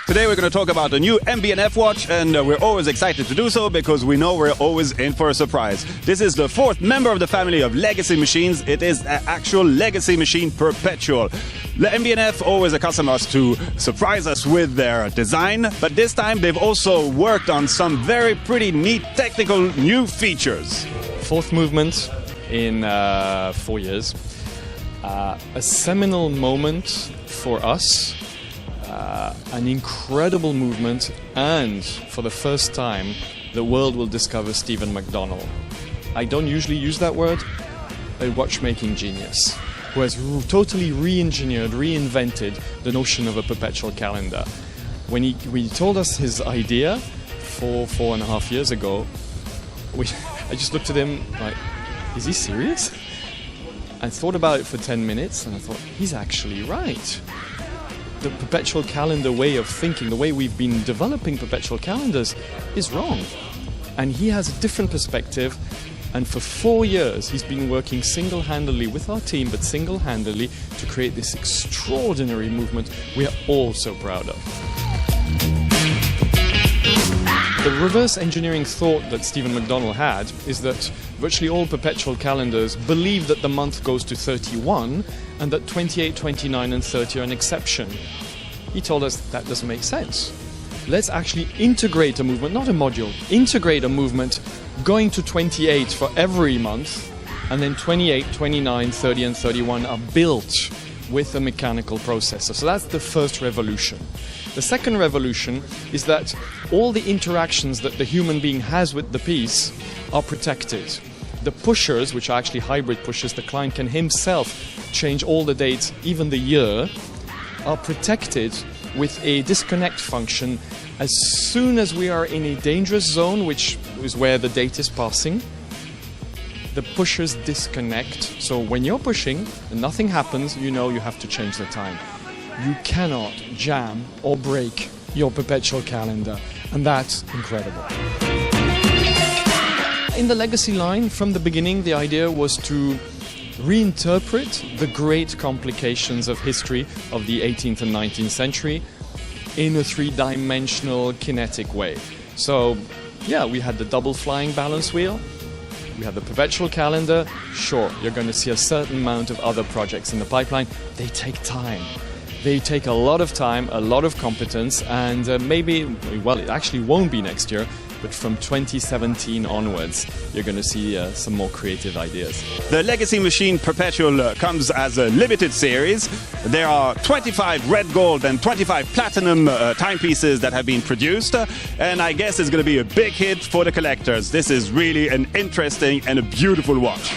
Today we're going to talk about the new MB&F watch, and we're always excited to do so because we know we're always in for a surprise. This is the fourth member of the family of legacy machines. It is an actual legacy machine Perpetual. The MB&F always accustom us to surprise us with their design, but this time they've also worked on some very pretty neat technical new features. Fourth movement in 4 years. A seminal moment for us. An incredible movement, and for the first time the world will discover Stephen McDonnell. I don't usually use that word. A watchmaking genius who has totally re-engineered, reinvented the notion of a perpetual calendar. When he told us his idea 4.5 years ago, I just looked at him like, is he serious? I thought about it for 10 minutes and I thought, he's actually right. The perpetual calendar way of thinking, the way we've been developing perpetual calendars, is wrong. And he has a different perspective, and for 4 years he's been working single-handedly with our team, but single-handedly to create this extraordinary movement we are all so proud of. The reverse engineering thought that Stephen McDonnell had is that virtually all perpetual calendars believe that the month goes to 31 and that 28, 29 and 30 are an exception. He told us that doesn't make sense. Let's actually integrate a movement, not a module, integrate a movement going to 28 for every month, and then 28, 29, 30 and 31 are built with a mechanical processor. So that's the first revolution. The second revolution is that all the interactions that the human being has with the piece are protected. The pushers, which are actually hybrid pushers, the client can himself change all the dates, even the year, are protected with a disconnect function. As soon as we are in a dangerous zone, which is where the date is passing, the pushers disconnect. So when you're pushing and nothing happens, you know you have to change the time. You cannot jam or break your perpetual calendar, and that's incredible. In the legacy line, from the beginning, the idea was to reinterpret the great complications of history of the 18th and 19th century in a three-dimensional kinetic way. So, yeah, we had the double flying balance wheel. We have the perpetual calendar. Sure, you're going to see a certain amount of other projects in the pipeline. They take time. They take a lot of time, a lot of competence, and maybe, well, it actually won't be next year, but from 2017 onwards, you're going to see some more creative ideas. The Legacy Machine Perpetual comes as a limited series. There are 25 red gold and 25 platinum timepieces that have been produced, and I guess it's going to be a big hit for the collectors. This is really an interesting and a beautiful watch.